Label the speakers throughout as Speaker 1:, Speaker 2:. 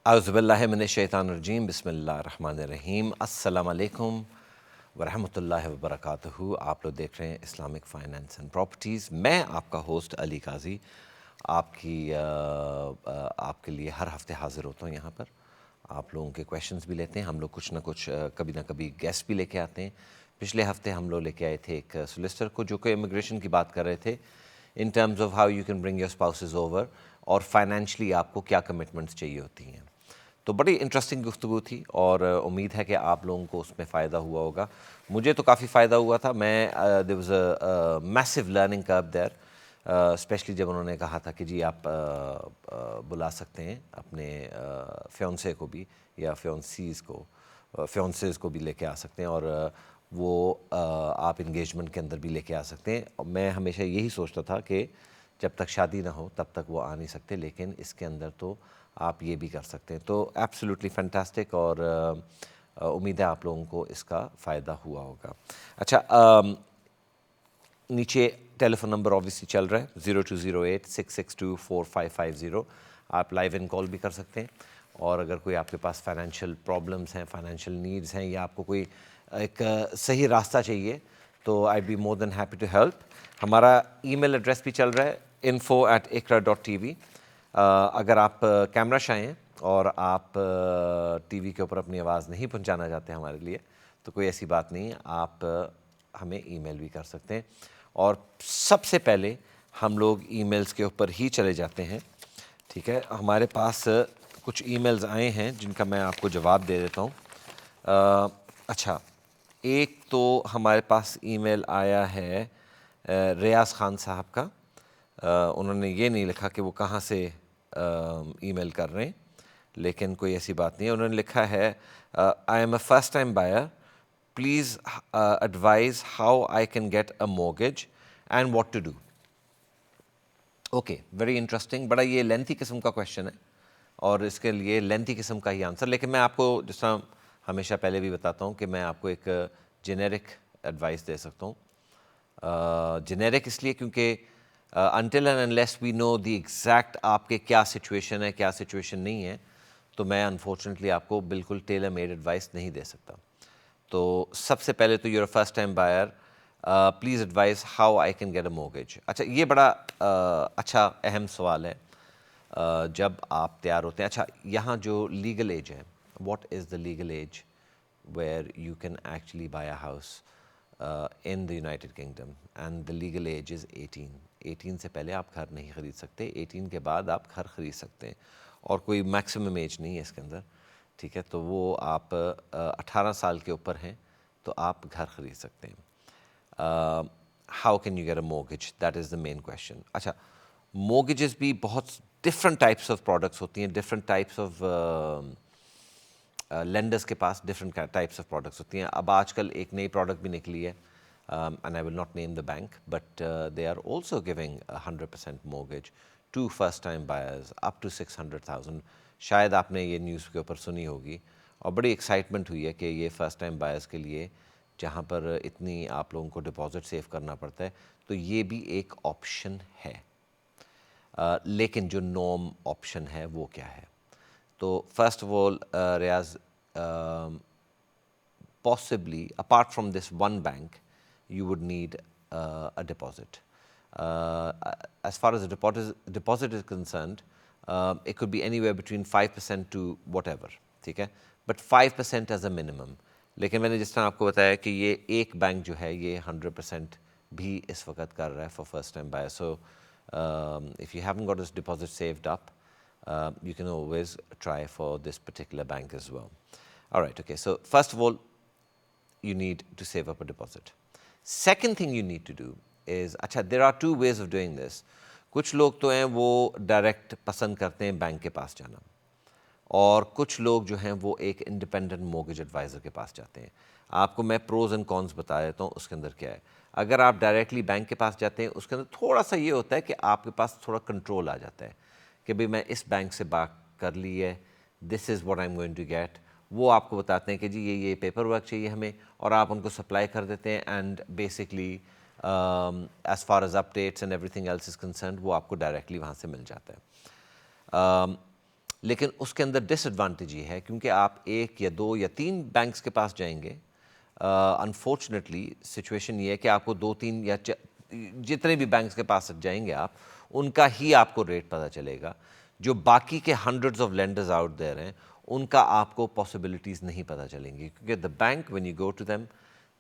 Speaker 1: اعوذ باللہ من الشیطان الرجیم بسم اللہ الرحمن الرحیم السلام علیکم ورحمۃ اللہ وبرکاتہ۔ آپ لوگ دیکھ رہے ہیں اسلامک فائنینس اینڈ پراپرٹیز۔ میں آپ کا ہوسٹ علی قاضی آپ کے لیے ہر ہفتے حاضر ہوتا ہوں یہاں پر۔ آپ لوگوں کے کویشچنز بھی لیتے ہیں، ہم لوگ کچھ نہ کچھ کبھی نہ کبھی گیسٹ بھی لے کے آتے ہیں۔ پچھلے ہفتے ہم لوگ لے کے آئے تھے ایک سولیسٹر کو جو کہ امیگریشن کی بات کر رہے تھے in terms of how you can bring your spouses over, اور فائنینشلی آپ کو کیا کمٹمنٹس چاہیے ہوتی ہیں۔ تو بڑی انٹرسٹنگ گفتگو تھی اور امید ہے کہ آپ لوگوں کو اس میں فائدہ ہوا ہوگا۔ مجھے تو کافی فائدہ ہوا تھا۔ میں there was a Meesho learning curve there, especially جب انہوں نے کہا تھا کہ جی آپ بلا سکتے ہیں اپنے فیونسے کو بھی یا فیونسیز کو بھی لے کے آ سکتے ہیں، اور وہ آپ انگیجمنٹ کے اندر بھی لے کے آ سکتے ہیں۔ میں ہمیشہ یہی سوچتا تھا کہ جب تک شادی نہ ہو تب تک وہ آ نہیں سکتے، لیکن اس کے اندر تو آپ یہ بھی کر سکتے ہیں۔ تو ایبسلیوٹلی فینٹاسٹک، اور امید ہے آپ لوگوں کو اس کا فائدہ ہوا ہوگا۔ اچھا، نیچے ٹیلی فون نمبر آبویسلی چل رہا ہے 020866245550۔ آپ لائیو ان کال بھی کر سکتے ہیں، اور اگر کوئی آپ کے پاس فائنینشیل پرابلمس ہیں، فائنینشیل نیڈز ہیں، یا آپ کو کوئی ایک صحیح راستہ چاہیے تو I be more than happy to help. ہمارا ای میل ایڈریس بھی چل رہا ہے info@iqra.tv۔ اگر آپ کیمرہ شائیں ہیں اور آپ ٹی وی کے اوپر اپنی آواز نہیں پہنچانا چاہتے ہمارے لیے تو کوئی ایسی بات نہیں، آپ ہمیں ای میل بھی کر سکتے ہیں۔ اور سب سے پہلے ہم لوگ ای میلز کے اوپر ہی چلے جاتے ہیں، ٹھیک ہے۔ ہمارے پاس کچھ ای میلز آئے ہیں جن کا میں آپ کو جواب دے دیتا ہوں۔ اچھا، ایک تو ہمارے پاس ای میل آیا ہے ریاض خان صاحب کا۔ انہوں نے یہ نہیں لکھا کہ وہ کہاں سے ای میل کر رہے ہیں، لیکن کوئی ایسی بات نہیں ہے۔ انہوں نے لکھا ہے I am a first time buyer, please advise how I can get a mortgage and what to do. Okay, very interesting. بڑا یہ لینتھی قسم کا کویشچن ہے اور اس کے لیے لینتھی قسم کا ہی آنسر، لیکن میں آپ کو جس طرح ہمیشہ پہلے بھی بتاتا ہوں کہ میں آپ کو ایک جنیرک ایڈوائس دے سکتا ہوں۔ جنیرک اس لیے کیونکہ until and unless we know the exact آپ کے کیا سچویشن ہے، کیا سچویشن نہیں ہے، تو میں انفارچونیٹلی آپ کو بالکل ٹیلر میڈ ایڈوائس نہیں دے سکتا۔ تو سب سے پہلے تو your first time buyer, please advise how I can get a mortgage. اچھا، یہ بڑا اچھا اہم سوال ہے جب آپ تیار ہوتے ہیں۔ اچھا، یہاں جو لیگل ایج ہے، what is the legal age where you can actually buy a house in the United Kingdom, and the legal age is 18۔ 18 سے پہلے آپ گھر نہیں خرید سکتے، 18 کے بعد آپ گھر خرید سکتے ہیں، اور کوئی میکسیمم ایج نہیں ہے اس کے اندر، ٹھیک ہے۔ تو وہ آپ 18 سال کے اوپر ہیں تو آپ گھر خرید سکتے ہیں۔ How can you get a mortgage, that is the main question. اچھا، مورگیجز بھی بہت ڈفرنٹ ٹائپس آف پروڈکٹس ہوتی ہیں، ڈفرنٹ ٹائپس آف لینڈرس کے پاس ڈفرنٹ ٹائپس آف پروڈکٹس ہوتی ہیں۔ اب آج کل ایک نئی پروڈکٹ بھی نکلی ہے، and I will not name the bank, but they are also giving 100% mortgage to first time buyers up to 600,000۔ شاید آپ نے یہ نیوز کے اوپر سنی ہوگی، اور بڑی ایکسائٹمنٹ ہوئی ہے کہ یہ فرسٹ ٹائم بائرز کے لیے جہاں پر اتنی آپ لوگوں کو ڈپازٹ سیو کرنا پڑتا ہے تو یہ بھی ایک آپشن ہے۔ لیکن جو نارم آپشن ہے وہ کیا ہے؟ تو first of all Riyadh, possibly apart from this one bank you would need a deposit. As far as the deposit is concerned, it could be anywhere between 5% to whatever، ٹھیک ہے، but 5% as a minimum۔ لیکن میں نے جس طرح آپ کو بتایا کہ یہ ایک بینک جو ہے یہ 100% بھی اس وقت کر رہا ہے for first time buyer۔ So if you haven't got this deposit saved up, you can always try for this particular bank as well۔ All right, okay, so first of all you need to save up a deposit۔ Second thing you need to do is، اچھا there are two ways of doing this۔ کچھ لوگ تو ہیں وہ direct پسند کرتے ہیں bank کے پاس جانا، اور کچھ لوگ جو ہیں وہ ایک انڈیپینڈنٹ مورگیج ایڈوائزر کے پاس جاتے ہیں۔ آپ کو میں پروز اینڈ کونس بتا دیتا ہوں اس کے اندر کیا ہے۔ اگر آپ ڈائریکٹلی بینک کے پاس جاتے ہیں اس کے اندر تھوڑا سا یہ ہوتا ہے کہ آپ کے پاس تھوڑا کنٹرول آ جاتا ہے کہ بھئی میں اس بینک سے بات کر لی ہے، this is what I am going to get. وہ آپ کو بتاتے ہیں کہ جی یہ پیپر ورک چاہیے ہمیں، اور آپ ان کو سپلائی کر دیتے ہیں، and basically as far as updates and everything else is concerned وہ آپ کو ڈائریکٹلی وہاں سے مل جاتا ہے۔ لیکن اس کے اندر ڈس ایڈوانٹیج یہ ہے کیونکہ آپ 1 یا 2 یا 3 بینکس کے پاس جائیں گے، انفارچونیٹلی سچویشن یہ ہے کہ آپ کو 2-3 یا جتنے بھی بینکس کے پاس جائیں گے آپ، ان کا ہی آپ کو ریٹ پتہ چلے گا. جو باقی کے hundreds of landers out there ہیں ان کا آپ کو پاسبلٹیز نہیں پتہ چلیں گی، کیونکہ the bank when you go to them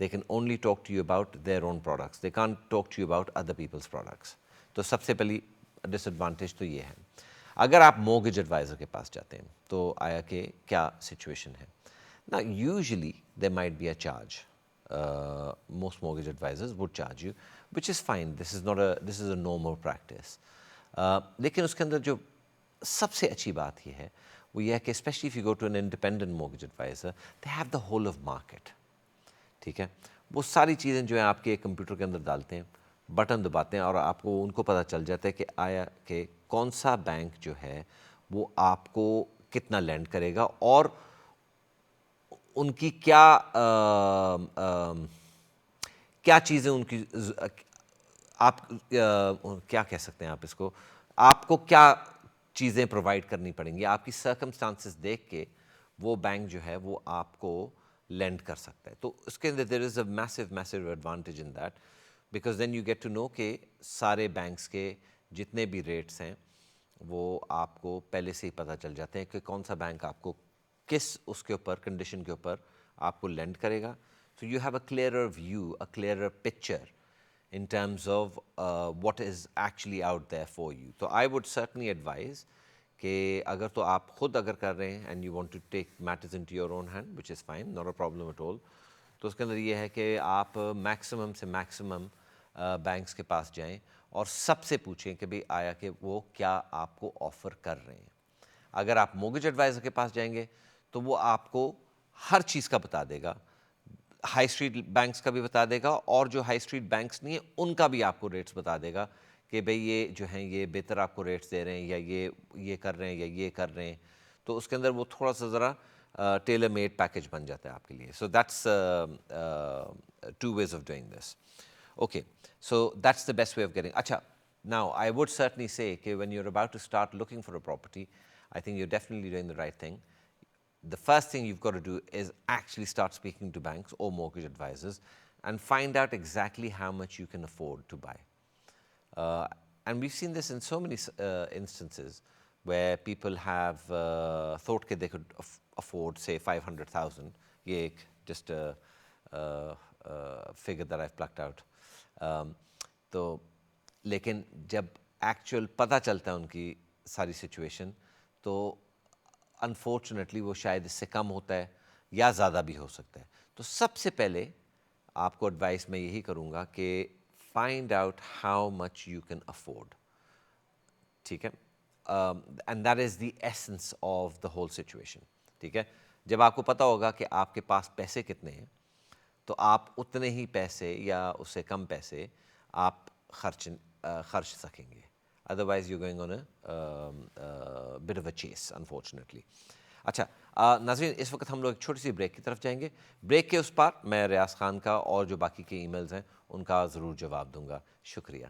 Speaker 1: they can only talk to you about their own products. They can't talk to you about other people's products. تو سب سے پہلی ڈس ایڈوانٹیج تو یہ ہے. اگر آپ mortgage advisor کے پاس جاتے ہیں تو آیا کہ کیا سچویشن ہے. Now usually there might be a charge. Most mortgage advisors would charge you, which is fine. This is a normal practice. لیکن اس کے اندر جو سب سے اچھی بات یہ ہے وہ یہ ہے کہ especially if you go to an independent mortgage advisor, they have the whole of market. ٹھیک ہے، وہ ساری چیزیں جو ہیں آپ کے کمپیوٹر کے اندر ڈالتے ہیں، بٹن دباتے ہیں اور آپ کو ان کو پتہ چل جاتا ہے کہ آیا کہ کون سا بینک جو ہے وہ آپ کو کتنا لینڈ کرے گا اور ان کی کیا چیزیں ان کی آپ کیا کہہ سکتے ہیں آپ اس کو، آپ کو کیا چیزیں پرووائڈ کرنی پڑیں گی. آپ کی سرکمسٹانسز دیکھ کے وہ بینک جو ہے وہ آپ کو لینڈ کر سکتا ہے. تو اس کے اندر there is a massive advantage in that because then you get to know کہ سارے بینکس کے جتنے بھی ریٹس ہیں وہ آپ کو پہلے سے ہی پتہ چل جاتے ہیں کہ کون سا بینک آپ کو کس اس کے اوپر کنڈیشن کے اوپر آپ کو لینڈ کرے گا. So you have a clearer view, a clearer picture in terms of what is actually out there for you. So I would certainly advise کہ اگر تو آپ خود اگر کر رہے ہیں and you want to take matters into your own hand, which is fine, not a problem at all, تو اس کے اندر یہ ہے کہ آپ میکسیمم سے میکسیمم بینکس کے پاس جائیں اور سب سے پوچھیں کہ بھئی آیا کہ وہ کیا آپ کو آفر کر رہے ہیں. اگر آپ mortgage advisor کے پاس جائیں گے تو وہ آپ کو ہر چیز کا بتا دے گا، ہائی اسٹریٹ بینکس کا بھی بتا دے گا اور جو ہائی اسٹریٹ بینکس نہیں ہیں ان کا بھی آپ کو ریٹس بتا دے گا کہ بھئی یہ جو ہیں یہ بہتر آپ کو ریٹس دے رہے ہیں یا یہ کر رہے ہیں یا یہ کر رہے ہیں. تو اس کے اندر وہ تھوڑا سا ذرا ٹیلر میڈ پیکج بن جاتا ہے آپ کے لیے. So that's 2 ways of doing this. Okay, so that's the best way of getting. اچھا, now I would certainly say کہ when you're about to start looking for a property, I think you're definitely doing the right thing. The first thing you've got to do is actually start speaking to banks or mortgage advisors and find out exactly how much you can afford to buy. And we've seen this in so many instances where people have thought that they could afford, say, 500,000. Yeah, just a figure that I've plucked out. تو لیکن جب actual پتہ چلتا ہے ان کی ساری situation تو unfortunately وہ شاید اس سے کم ہوتا ہے یا زیادہ بھی ہو سکتا ہے. تو سب سے پہلے آپ کو ایڈوائس میں یہی کروں گا کہ find out how much you can afford. ٹھیک ہے, and that is the essence of the whole situation. ٹھیک ہے, جب آپ کو پتہ ہوگا کہ آپ کے پاس پیسے کتنے ہیں تو آپ اتنے ہی پیسے یا اس سے کم پیسے آپ خرچ سکیں گے. Otherwise you're going on a bit of a chase, unfortunately. اچھا ناظرین, اس وقت ہم لوگ ایک چھوٹی سی بریک کی طرف جائیں گے. بریک کے اس پار میں ریاض خان کا اور جو باقی کے ای میلز ہیں ان کا ضرور جواب دوں گا. شکریہ.